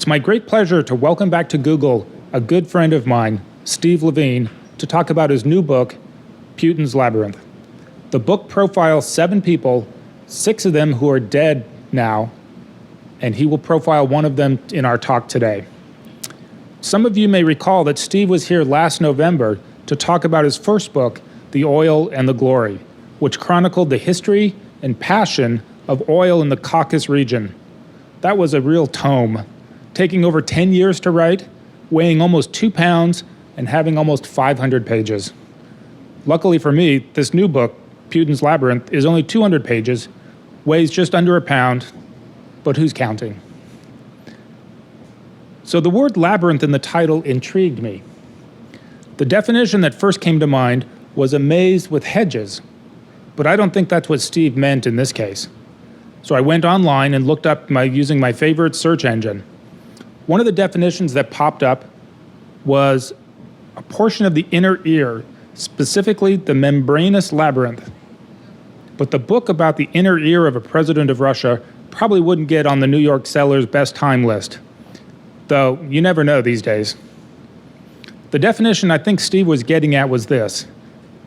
It's my great pleasure to welcome back to Google a good friend of mine, Steve LeVine, to talk about his new book, Putin's Labyrinth. The book profiles 7 people, 6 of them who are dead now, and he will profile one of them in our talk today. Some of you may recall that Steve was here last November to talk about his first book, The Oil and the Glory, which chronicled the history and passion of oil in the Caucasus region. That was a real tome, taking over 10 years to write, weighing almost 2 pounds, and having almost 500 pages. Luckily for me, this new book, Putin's Labyrinth, is only 200 pages, weighs just under a pound, but who's counting? So the word labyrinth in the title intrigued me. The definition that first came to mind was a maze with hedges, but I don't think that's what Steve meant in this case. So I went online and looked up using my favorite search engine. One of the definitions that popped up was a portion of the inner ear, specifically the membranous labyrinth. But the book about the inner ear of a president of Russia probably wouldn't get on the New York seller's best time list, though you never know these days. The definition I think Steve was getting at was this: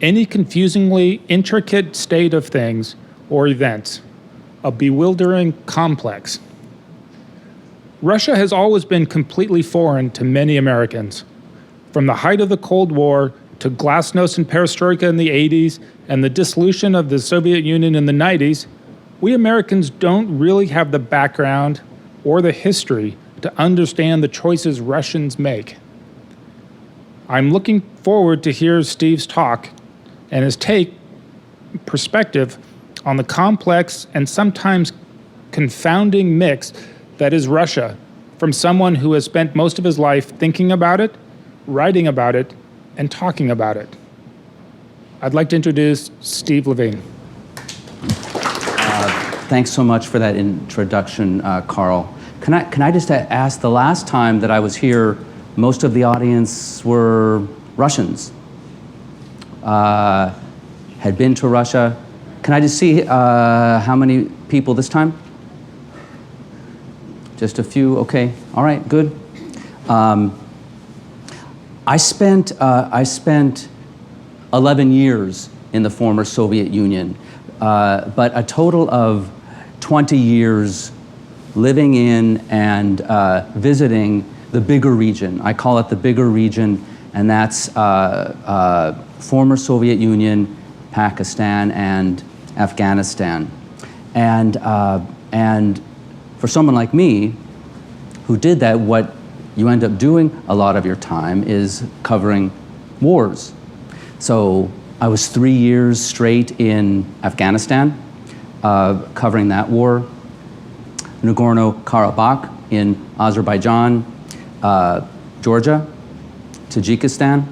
any confusingly intricate state of things or events, a bewildering complex. Russia has always been completely foreign to many Americans. From the height of the Cold War to glasnost and perestroika in the 80s and the dissolution of the Soviet Union in the 90s, we Americans don't really have the background or the history to understand the choices Russians make. I'm looking forward to hear Steve's talk and his perspective on the complex and sometimes confounding mix that is Russia, from someone who has spent most of his life thinking about it, writing about it, and talking about it. I'd like to introduce Steve LeVine. Thanks so much for that introduction, Carl. Can I just ask, the last time that I was here, most of the audience were Russians, had been to Russia. Can I just see how many people this time? Just a few, okay, all right, good. I spent 11 years in the former Soviet Union, but a total of 20 years living in and visiting the bigger region. I call it the bigger region, and that's former Soviet Union, Pakistan, and Afghanistan. And for someone like me, who did that, what you end up doing a lot of your time is covering wars. So I was 3 years straight in Afghanistan, covering that war. Nagorno-Karabakh in Azerbaijan, Georgia, Tajikistan.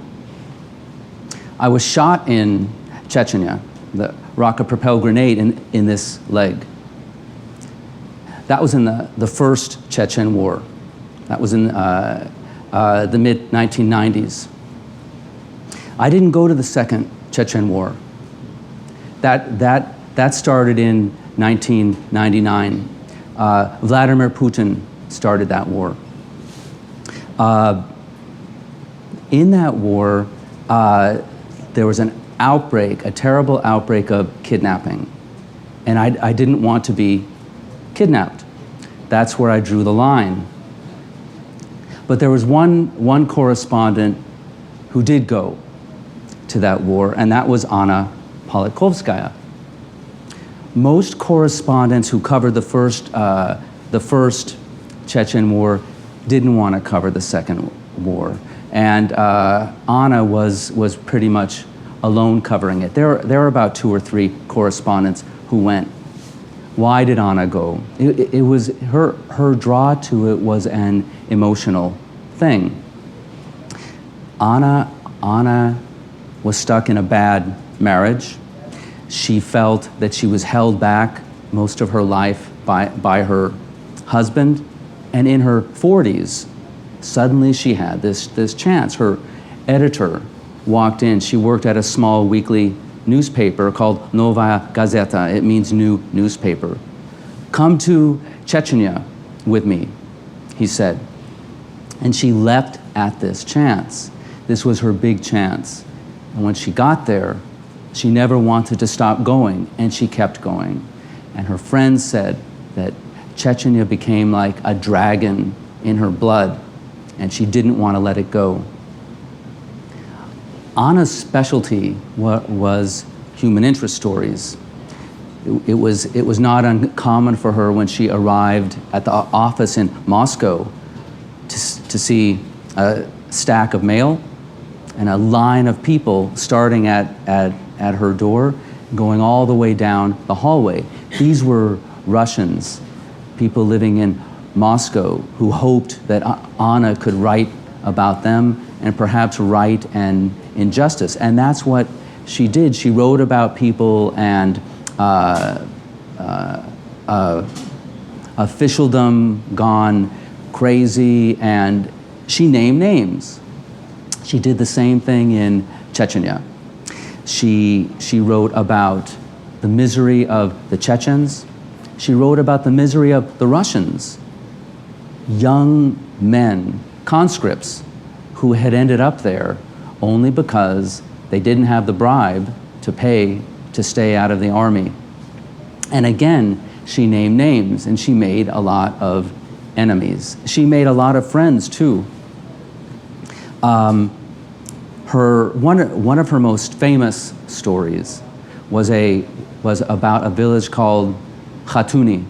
I was shot in Chechnya, the rocket-propelled grenade in this leg. That was in the first Chechen war. That was in the mid-1990s. I didn't go to the second Chechen war. That started in 1999. Vladimir Putin started that war. In that war, there was an outbreak, a terrible outbreak of kidnapping. And I didn't want to be kidnapped. That's where I drew the line. But there was one correspondent who did go to that war, and that was Anna Politkovskaya. Most correspondents who covered the first Chechen war didn't want to cover the second war, and Anna was pretty much alone covering it. There were about 2 or 3 correspondents who went. Why did Anna go? It was her draw to it was an emotional thing. Anna was stuck in a bad marriage. She felt that she was held back most of her life by her husband, and in her 40s, suddenly she had this chance. Her editor walked in. She worked at a small weekly newspaper called Novaya Gazeta. It means new newspaper. Come to Chechnya with me, he said. And she leapt at this chance. This was her big chance. And when she got there, she never wanted to stop going, and she kept going. And her friends said that Chechnya became like a dragon in her blood, and she didn't want to let it go. Anna's specialty was human interest stories. It was not uncommon for her when she arrived at the office in Moscow to see a stack of mail and a line of people starting at her door, going all the way down the hallway. These were Russians, people living in Moscow, who hoped that Anna could write about them and perhaps write an injustice. And that's what she did. She wrote about people and officialdom gone crazy, and she named names. She did the same thing in Chechnya. She wrote about the misery of the Chechens. She wrote about the misery of the Russians, young men, conscripts, who had ended up there only because they didn't have the bribe to pay to stay out of the army. And again, she named names, and she made a lot of enemies. She made a lot of friends too. One of her most famous stories was about a village called Khatuni.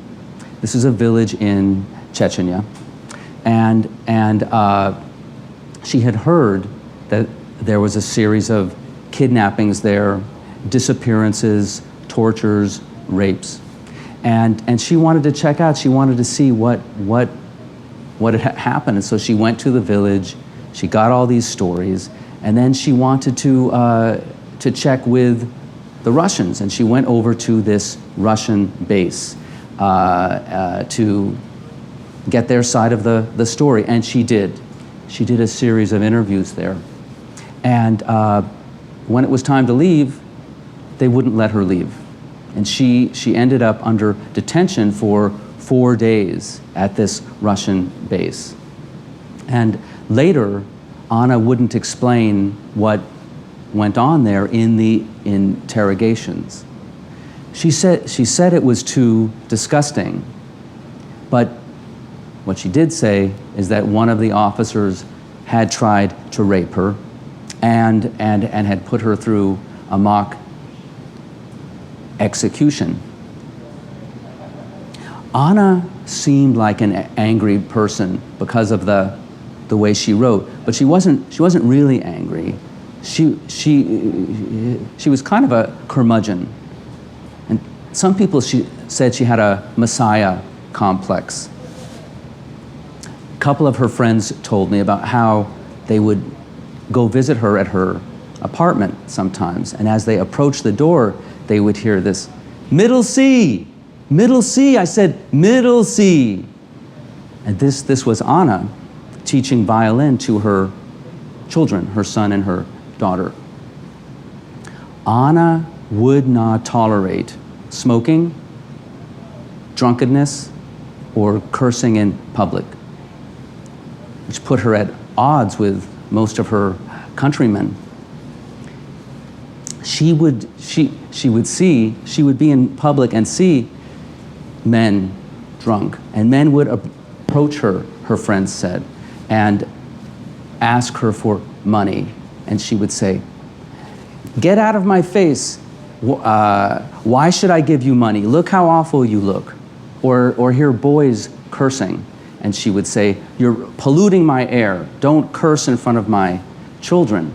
This is a village in Chechnya, and she had heard that there was a series of kidnappings there, disappearances, tortures, rapes, and she wanted to check out. She wanted to see what had happened, and so she went to the village. She got all these stories, and then she wanted to check with the Russians, and she went over to this Russian base to get their side of the story, and she did. She did a series of interviews there, and when it was time to leave, they wouldn't let her leave, and she ended up under detention for 4 days at this Russian base. And later, Anna wouldn't explain what went on there in the interrogations. She said it was too disgusting, but what she did say is that one of the officers had tried to rape her and had put her through a mock execution. Anna seemed like an angry person because of the way she wrote, but she wasn't really angry. She was kind of a curmudgeon. And some people said she had a messiah complex. A couple of her friends told me about how they would go visit her at her apartment sometimes, and as they approached the door, they would hear this, "Middle C! Middle C!" I said, "Middle C!" And this was Anna teaching violin to her children, her son and her daughter. Anna would not tolerate smoking, drunkenness, or cursing in public, which put her at odds with most of her countrymen. She would be in public and see men drunk, and men would approach her, her friends said, and ask her for money, and she would say, "Get out of my face. Why should I give you money? Look how awful you look." Or hear boys cursing, and she would say, "You're polluting my air. Don't curse in front of my children."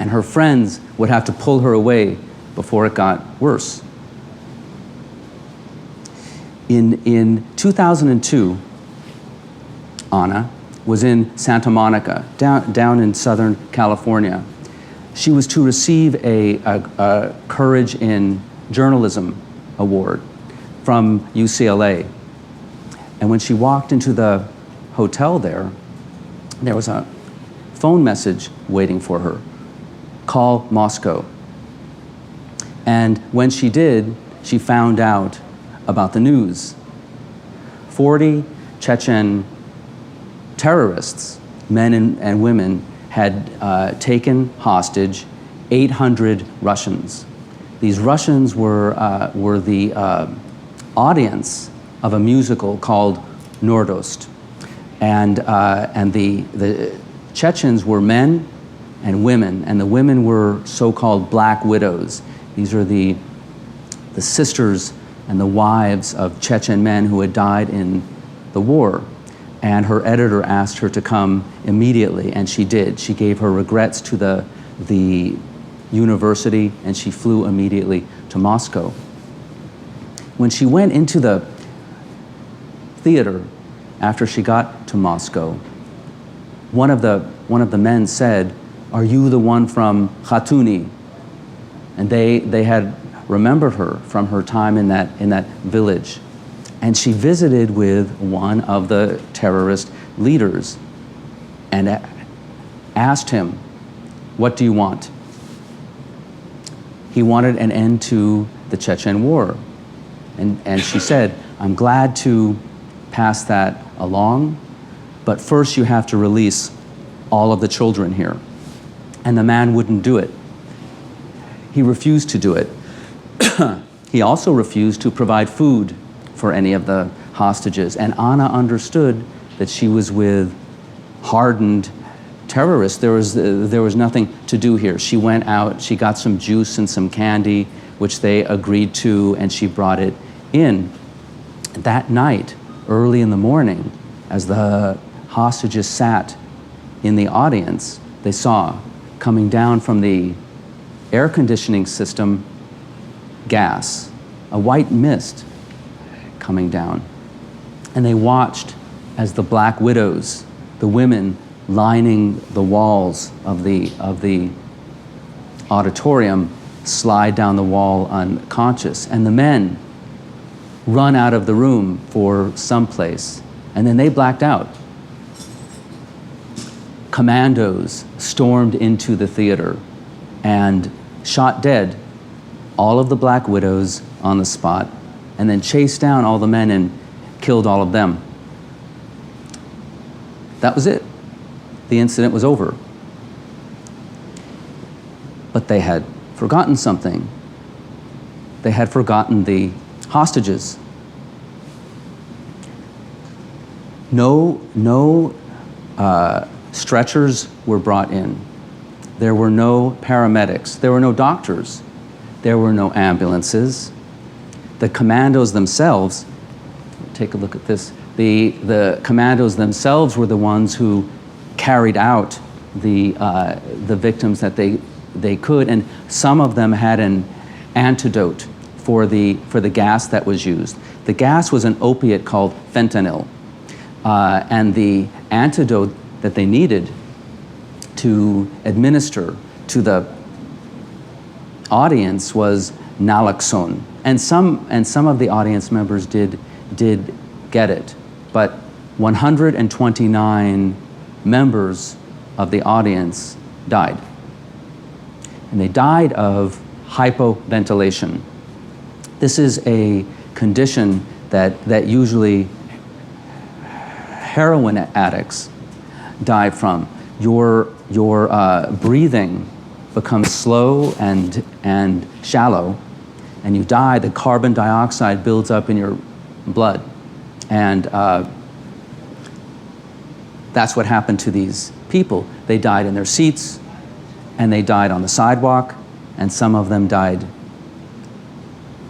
And her friends would have to pull her away before it got worse. In 2002, Anna was in Santa Monica, down in Southern California. She was to receive a Courage in Journalism award from UCLA. And when she walked into the hotel there was a phone message waiting for her. "Call Moscow." And when she did, she found out about the news. 40 Chechen terrorists, men and women, had taken hostage 800 Russians. These Russians were the audience of a musical called Nord-Ost. And the Chechens were men and women, and the women were so-called black widows. These are the sisters and the wives of Chechen men who had died in the war. And her editor asked her to come immediately, and she did. She gave her regrets to the university, and she flew immediately to Moscow. When she went into the theater after she got to Moscow, one of the men said, "Are you the one from Khatuni?" And they had remembered her from her time in that village. And she visited with one of the terrorist leaders and asked him, "What do you want?" He wanted an end to the Chechen war. And she said, "I'm glad to pass that along, but first you have to release all of the children here." And the man wouldn't do it. He refused to do it. He also refused to provide food for any of the hostages. And Anna understood that she was with hardened terrorists. There was nothing to do here. She went out, she got some juice and some candy, which they agreed to, and she brought it in. That night, early in the morning, as the hostages sat in the audience, they saw coming down from the air conditioning system gas, a white mist coming down. And they watched as the black widows, the women lining the walls of the auditorium, slide down the wall unconscious, and the men run out of the room for someplace, and then they blacked out. Commandos stormed into the theater and shot dead all of the black widows on the spot, and then chased down all the men and killed all of them. That was it. The incident was over. But they had forgotten something. They had forgotten the hostages. No stretchers were brought in. There were no paramedics. There were no doctors. There were no ambulances. The commandos themselves, take a look at this, the commandos themselves were the ones who carried out the victims that they could, and some of them had an antidote for the gas that was used. The gas was an opiate called fentanyl, and the antidote that they needed to administer to the audience was naloxone, and some of the audience members did get it, but 129 members of the audience died, and they died of hypoventilation. This is a condition that usually heroin addicts die from. Your breathing becomes slow and shallow, and you die. The carbon dioxide builds up in your blood, and that's what happened to these people. They died in their seats, and they died on the sidewalk, and some of them died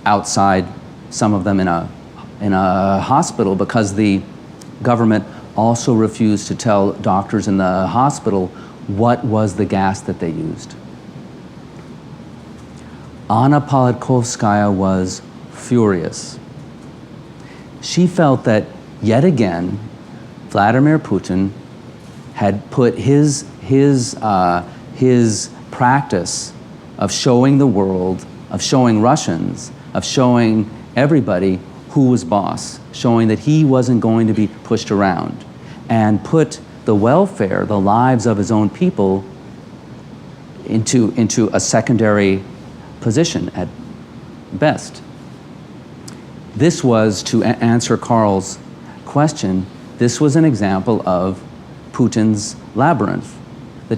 outside, some of them in a hospital, because the government also refused to tell doctors in the hospital what was the gas that they used. Anna Politkovskaya was furious. She felt that yet again Vladimir Putin had put his practice of showing the world, of showing Russians, of showing everybody who was boss, showing that he wasn't going to be pushed around, and put the welfare, the lives of his own people into a secondary position at best. This was, to answer Carl's question, this was an example of Putin's Labyrinth, the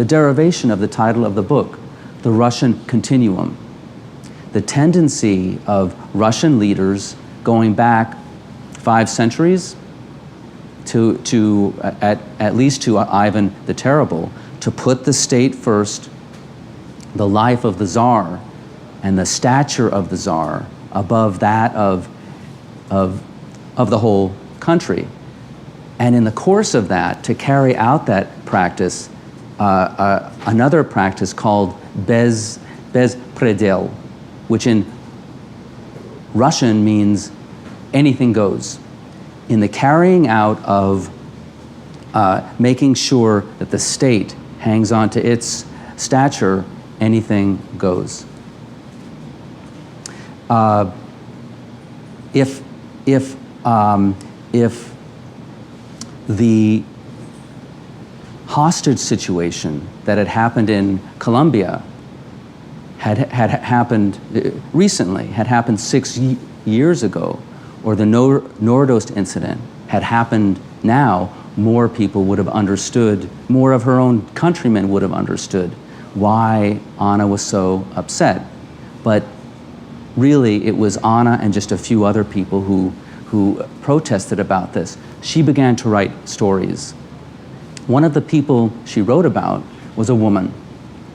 derivation of the title of the book, The Russian Continuum. The tendency of Russian leaders going back 5 centuries to at least to Ivan the Terrible, to put the state first, the life of the Tsar and the stature of the Tsar above that of the whole country. And in the course of that, to carry out that practice, another practice called bez predel, which in Russian means anything goes. In the carrying out of making sure that the state hangs on to its stature, anything goes. If the hostage situation that had happened in Colombia had happened recently, had happened 6 years ago, or the Nord-Ost incident had happened now, more people would have understood, more of her own countrymen would have understood why Anna was so upset. But really, it was Anna and just a few other people who protested about this. She began to write stories. One of the people she wrote about was a woman,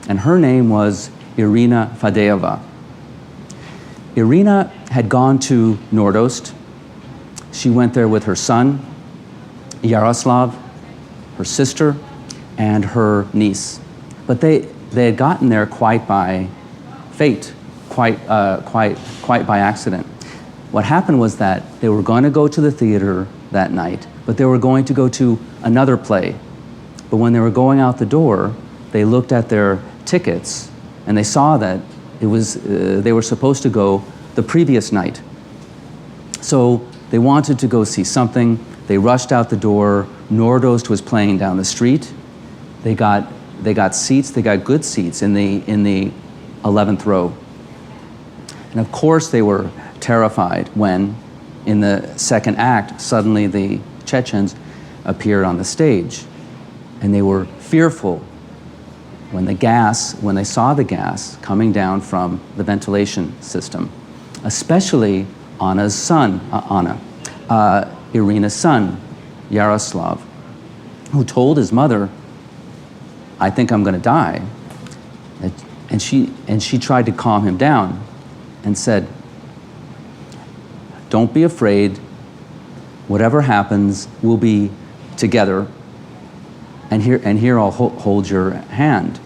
and her name was Irina Fadeeva. Irina had gone to Nord-Ost. She went there with her son, Yaroslav, her sister, and her niece. But they had gotten there quite by fate, quite by accident. What happened was that they were going to go to the theater that night, but they were going to go to another play. But when they were going out the door, they looked at their tickets and they saw that it was they were supposed to go the previous night. So they wanted to go see something. They rushed out the door. Nord-Ost was playing down the street. They got seats. They got good seats in the 11th row. And of course they were terrified when, in the second act, suddenly the Chechens appeared on the stage. And they were fearful when they saw the gas coming down from the ventilation system, especially Anna's son, Irina's son, Yaroslav, who told his mother, "I think I'm going to die." And she tried to calm him down and said, "Don't be afraid. Whatever happens, we'll be together. And here I'll hold your hand."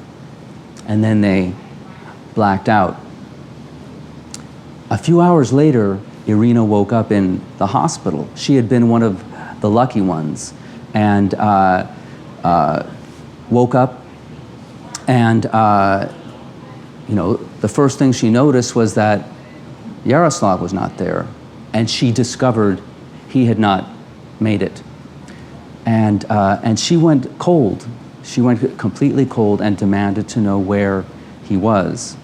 And then they blacked out. A few hours later, Irina woke up in the hospital. She had been one of the lucky ones, and woke up, and the first thing she noticed was that Yaroslav was not there, and she discovered he had not made it. And she went cold. She went completely cold and demanded to know where he was.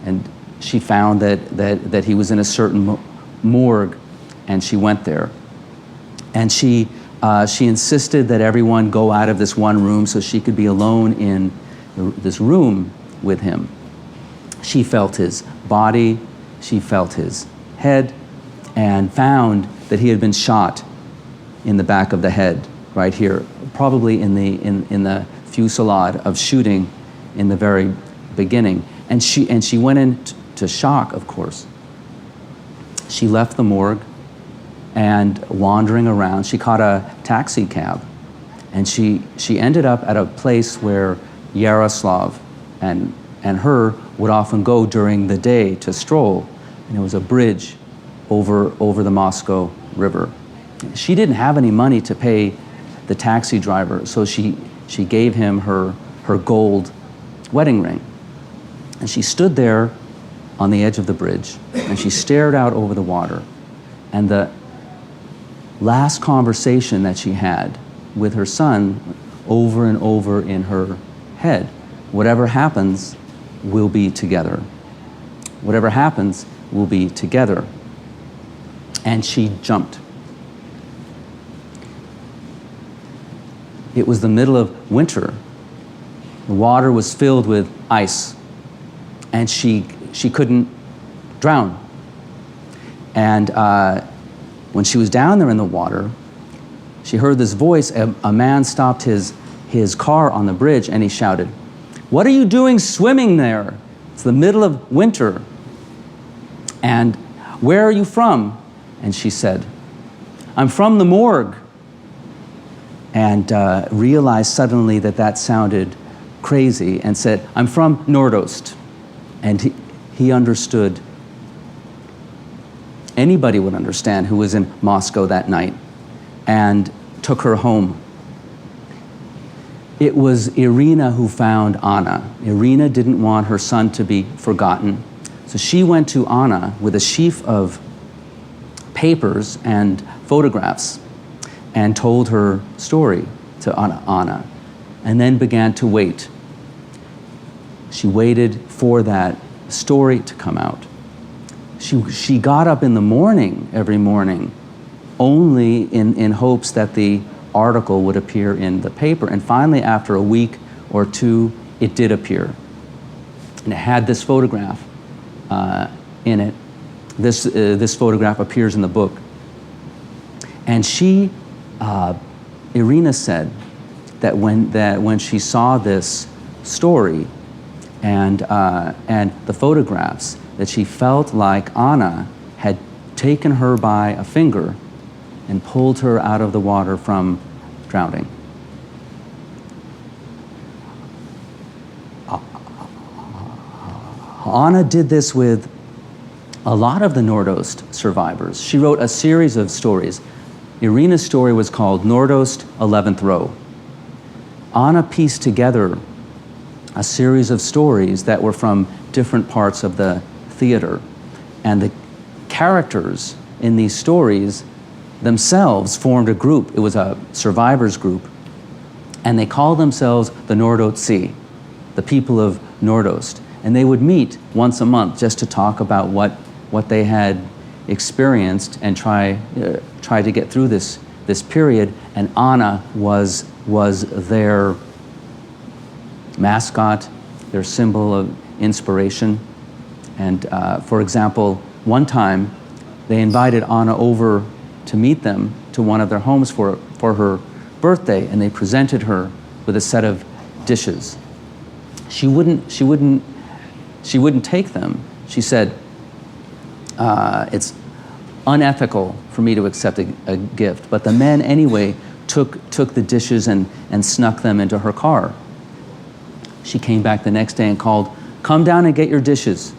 And she found that he was in a certain morgue, and she went there. And she insisted that everyone go out of this one room so she could be alone in this room with him. She felt his body, she felt his head, and found that he had been shot in the back of the head, right here, probably in the fusillade of shooting in the very beginning. And she went into shock, of course. She left the morgue, and wandering around, she caught a taxi cab, and she ended up at a place where Yaroslav and her would often go during the day to stroll, and it was a bridge over the Moscow River. She didn't have any money to pay the taxi driver, so she gave him her gold wedding ring. And she stood there on the edge of the bridge, and she stared out over the water. And the last conversation that she had with her son, over and over in her head: whatever happens, we'll be together. Whatever happens, we'll be together. And she jumped. It was the middle of winter. The water was filled with ice, and she couldn't drown. And when she was down there in the water, she heard this voice. A man stopped his car on the bridge, and he shouted, "What are you doing swimming there? It's the middle of winter. And where are you from?" And she said, "I'm from the morgue." And realized suddenly that that sounded crazy, and said, "I'm from Nord-Ost." And he understood. Anybody would understand who was in Moscow that night, and took her home. It was Irina who found Anna. Irina didn't want her son to be forgotten. So she went to Anna with a sheaf of papers and photographs and told her story to Anna, and then began to wait. She waited for that story to come out. She got up in the morning, every morning, only in hopes that the article would appear in the paper. And finally, after a week or two, it did appear. And it had this photograph in it. This photograph appears in the book. And Irina said that when she saw this story and the photographs, that she felt like Anna had taken her by a finger and pulled her out of the water from drowning. Anna did this with a lot of the Nord-Ost survivors. She wrote a series of stories. Irina's story was called Nord-Ost, 11th Row. Anna pieced together a series of stories that were from different parts of the theater. And the characters in these stories themselves formed a group. It was a survivors group. And they called themselves the Nord-Ost, the people of Nord-Ost. And they would meet once a month just to talk about what they had experienced and try to get through this period. And Anna was their mascot, their symbol of inspiration. And for example, one time they invited Anna over to meet them to one of their homes for her birthday, and they presented her with a set of dishes. She wouldn't take them. She said, "It's unethical for me to accept a gift." But the men anyway took the dishes and snuck them into her car. She came back the next day and called, "Come down and get your dishes."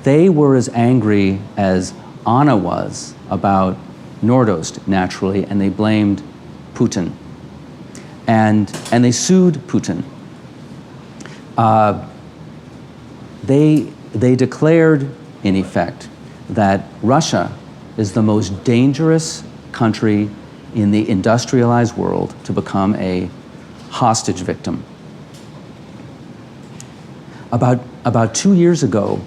They were as angry as Anna was about Nord-Ost, naturally, and they blamed Putin. And they sued Putin. They declared, in effect, that Russia is the most dangerous country in the industrialized world to become a hostage victim. About 2 years ago,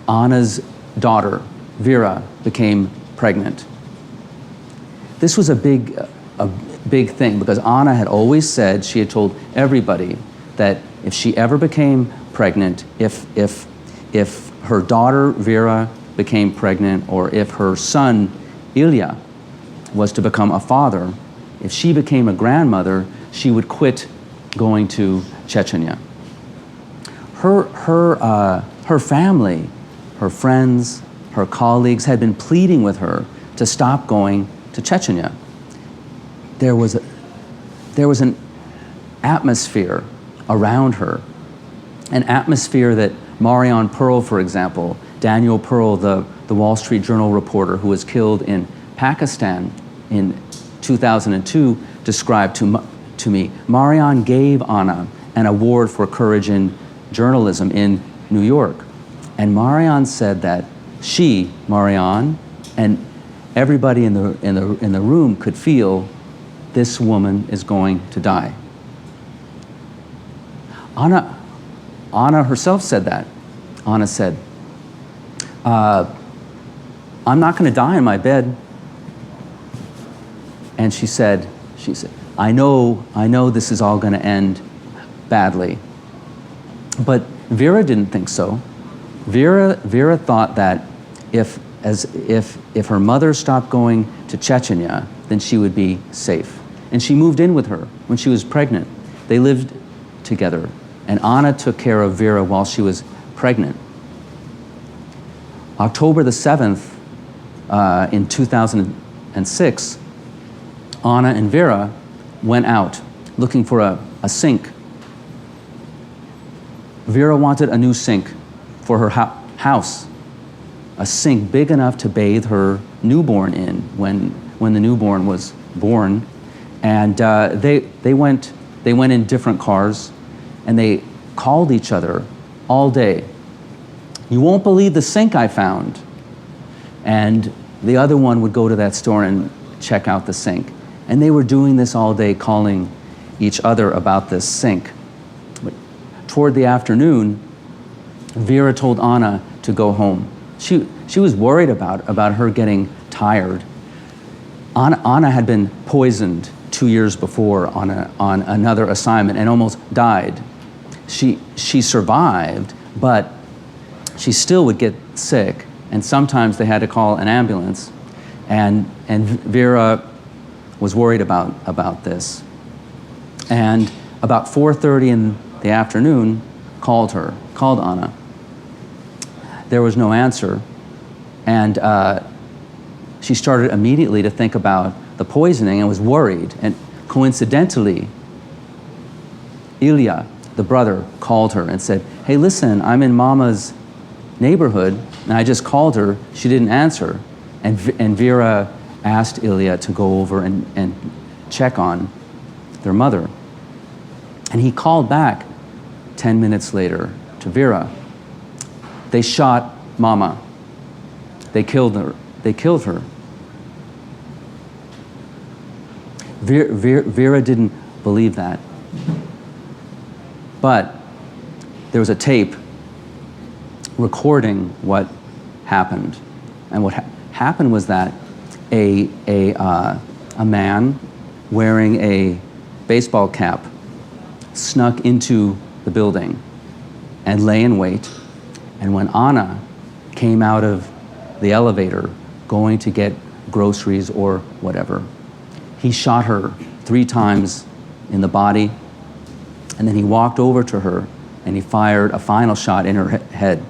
Anna's daughter, Vera, became pregnant. This was a big thing because Anna had always said, she had told everybody that if she ever became pregnant, if her daughter Vera became pregnant, or if her son Ilya was to become a father, if she became a grandmother, she would quit going to Chechnya. Her family, her friends, her colleagues had been pleading with her to stop going to Chechnya. There was an atmosphere around her, an atmosphere that Marion Pearl, for example, Daniel Pearl, the Wall Street Journal reporter who was killed in Pakistan in 2002, described to me. Marion gave Anna an award for courage in journalism in New York. And Marion said that she, Marion, and everybody in the room could feel this woman is going to die. Anna herself said that. Anna said, I'm not going to die in my bed. And she said, I know this is all going to end badly. But Vera didn't think so. Vera thought that if her mother stopped going to Chechnya, then she would be safe. And she moved in with her when she was pregnant. They lived together. And Anna took care of Vera while she was pregnant. October the 7th, in 2006, Anna and Vera went out looking for a sink. Vera wanted a new sink for her house, a sink big enough to bathe her newborn in when the newborn was born. And they went in different cars, and they called each other all day. You won't believe the sink I found. And the other one would go to that store and check out the sink. And they were doing this all day, calling each other about this sink. But toward the afternoon, Vera told Anna to go home. She was worried about her getting tired. Anna had been poisoned 2 years before on another assignment and almost died. She survived, but she still would get sick, and sometimes they had to call an ambulance. And Vera was worried about this. And about 4:30 in the afternoon, called Anna. There was no answer, and she started immediately to think about the poisoning and was worried. And coincidentally, Ilya, the brother, called her and said, "Hey, listen, I'm in Mama's neighborhood, and I just called her. She didn't answer." And Vera asked Ilya to go over and check on their mother. And he called back 10 minutes later to Vera. They shot Mama. They killed her. Vera didn't believe that. But there was a tape recording what happened. And what happened was that a man wearing a baseball cap snuck into the building and lay in wait. And when Anna came out of the elevator going to get groceries or whatever, he shot her 3 times in the body, and then he walked over to her and he fired a final shot in her head.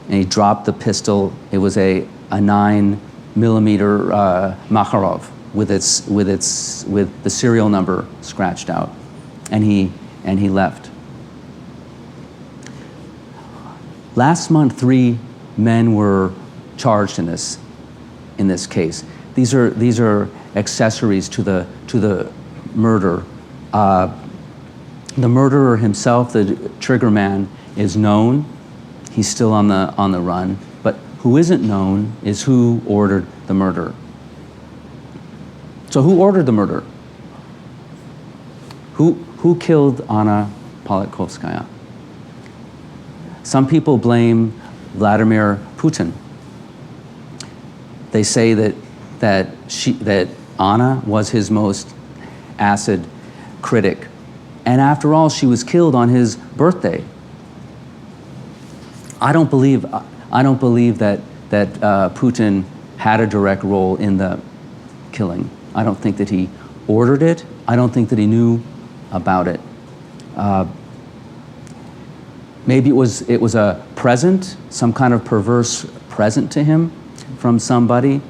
And he dropped the pistol. It was a 9mm Makarov with the serial number scratched out, and he left. Last month, 3 men were charged in this case. These are accessories to the murder. The murderer himself, the trigger man, is known. He's still on the run. But who isn't known is who ordered the murder. So who ordered the murder? Who killed Anna Politkovskaya? Some people blame Vladimir Putin. They say that Anna was his most acid critic. And after all, she was killed on his birthday. I don't believe that Putin had a direct role in the killing. I don't think that he ordered it. I don't think that he knew about it. Maybe it was a present, some kind of perverse present to him from somebody.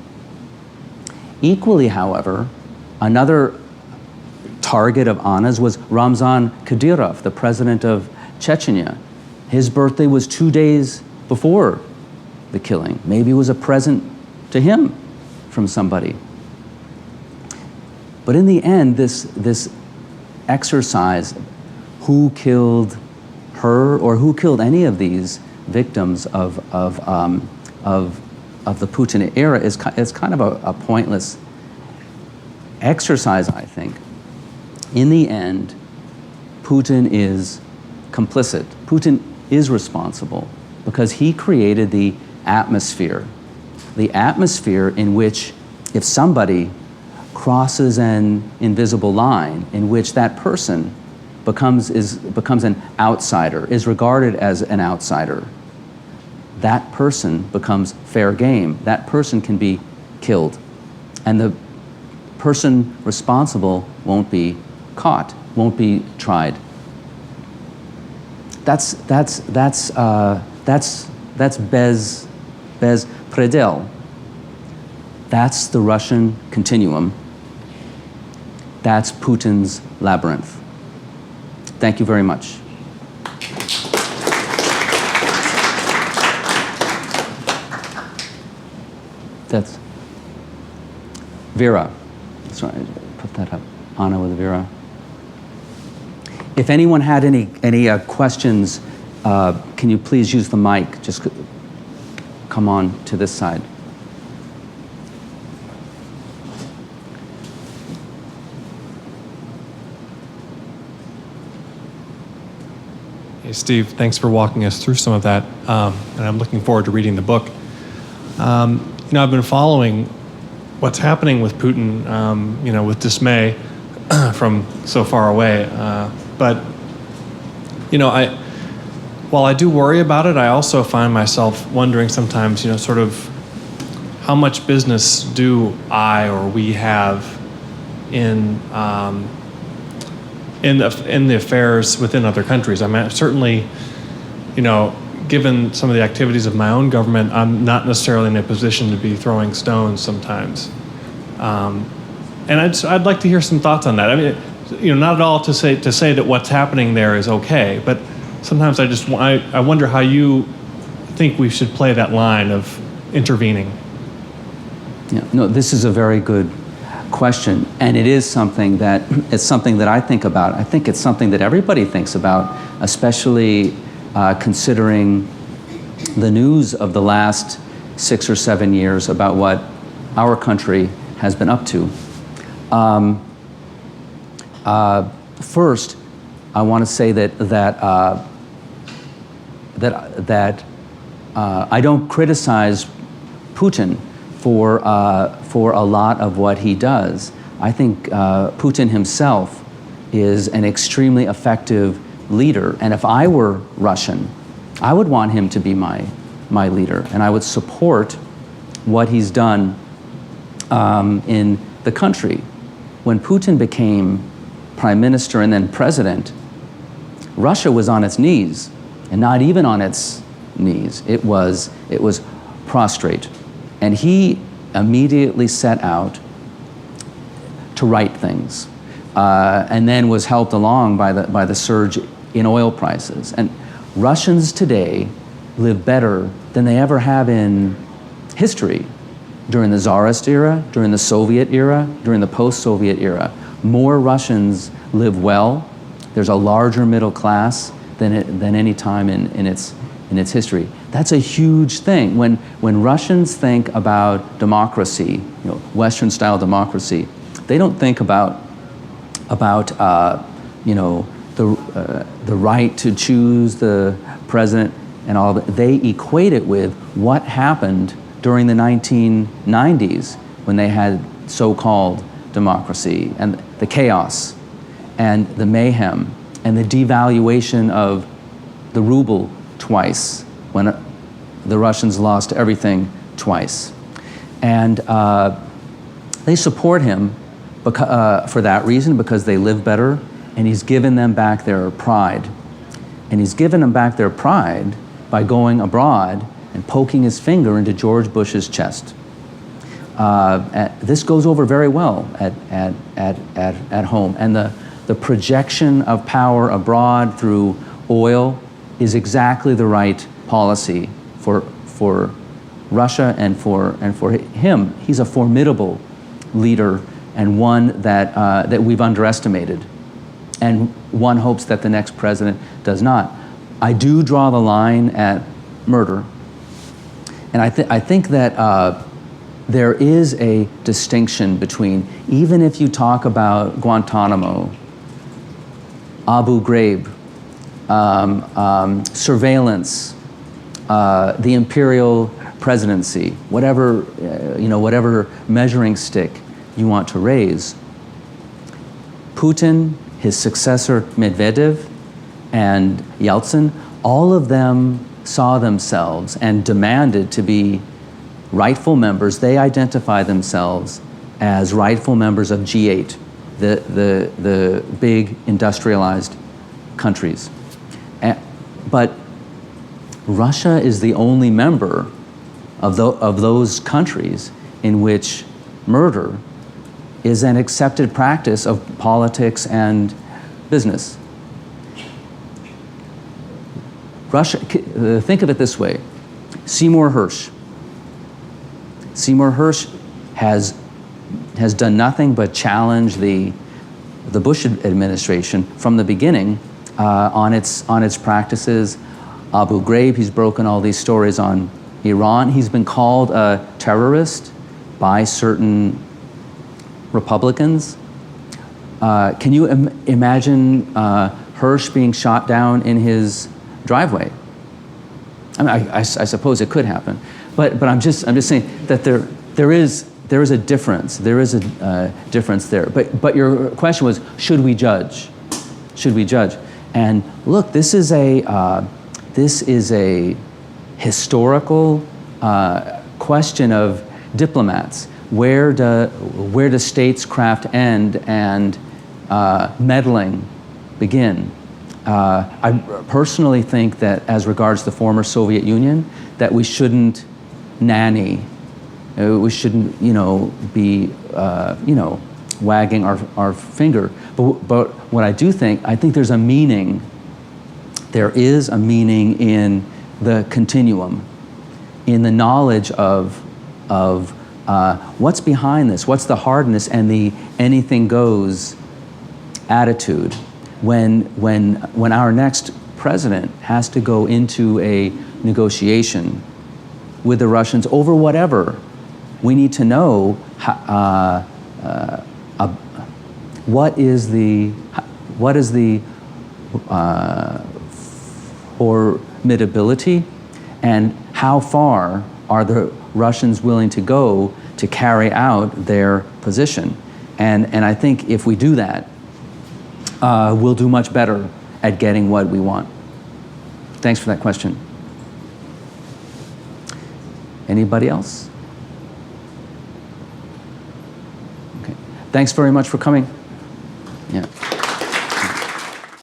Equally, however, another target of Anna's was Ramzan Kadyrov, the president of Chechnya. His birthday was 2 days before the killing. Maybe it was a present to him from somebody. But in the end, this exercise, who killed her or who killed any of these victims of the Putin era is kind of a pointless exercise, I think. In the end, Putin is complicit. Putin is responsible because he created the atmosphere the atmosphere in which if somebody crosses an invisible line in which that person becomes an outsider, is regarded as an outsider, that person becomes fair game. That person can be killed. And the person responsible won't be caught, won't be tried. That's Bez Predel. That's the Russian continuum. That's Putin's labyrinth. Thank you very much. That's Vera. Sorry, put that up. Anna with Vera. If anyone had any questions, can you please use the mic? Just come on to this side. Hey, Steve, thanks for walking us through some of that, and I'm looking forward to reading the book. I've been following what's happening with Putin, with dismay from so far away. But while I do worry about it, I also find myself wondering sometimes, sort of how much business do I or we have in the affairs within other countries. I mean, certainly, given some of the activities of my own government, I'm not necessarily in a position to be throwing stones sometimes. And I'd like to hear some thoughts on that. I mean, not at all to say that what's happening there is okay, but sometimes I wonder how you think we should play that line of intervening. Yeah, no, this is a very good question, and it is something that I think about. I think it's something that everybody thinks about, especially considering the news of the last 6 or 7 years about what our country has been up to. First, I want to say that I don't criticize Putin for a lot of what he does. I think Putin himself is an extremely effective leader, and if I were Russian, I would want him to be my leader, and I would support what he's done in the country. When Putin became prime minister and then president, Russia was on its knees, and not even on its knees. It was prostrate. And he immediately set out to right things, and then was helped along by the surge in oil prices. And Russians today live better than they ever have in history. During the Tsarist era, during the Soviet era, during the post-Soviet era, more Russians live well. There's a larger middle class than any time in its history. That's a huge thing. When Russians think about democracy, Western-style democracy, they don't think about the right to choose the president and all of it. They equate it with what happened during the 1990s when they had so-called democracy, and the chaos and the mayhem and the devaluation of the ruble twice, when the Russians lost everything twice. And they support him for that reason, because they live better, and he's given them back their pride. And he's given them back their pride by going abroad and poking his finger into George Bush's chest. This goes over very well at home. And the projection of power abroad through oil is exactly the right policy for Russia and for him. He's a formidable leader, and one that we've underestimated. And one hopes that the next president does not. I do draw the line at murder. And I think that there is a distinction between, even if you talk about Guantanamo, Abu Ghraib, surveillance, the imperial presidency, whatever, whatever measuring stick you want to raise. Putin, his successor Medvedev, and Yeltsin, all of them saw themselves and demanded to be rightful members. They identify themselves as rightful members of G8, the big industrialized countries. But Russia is the only member of those countries in which murder is an accepted practice of politics and business. Russia, think of it this way. Seymour Hersh has done nothing but challenge the Bush administration from the beginning on its practices. Abu Ghraib, he's broken all these stories on Iran. He's been called a terrorist by certain Republicans. Can you imagine Hersh being shot down in his driveway? I mean, I suppose it could happen, but I'm just saying that there is a difference. There is a difference there. But your question was, should we judge? Should we judge? And look, this is a historical question of diplomats. Where does statescraft end and meddling begin? I personally think that, as regards the former Soviet Union, that we shouldn't nanny. We shouldn't, be, wagging our finger. But what I think there's a meaning. There is a meaning in the continuum, in the knowledge of what's behind this, what's the hardness and the anything goes attitude. When our next president has to go into a negotiation with the Russians over whatever, we need to know what is the formidability, and how far are the Russians willing to go to carry out their position. And I think if we do that, we'll do much better at getting what we want. Thanks for that question. Anybody else? Okay. Thanks very much for coming. Yeah.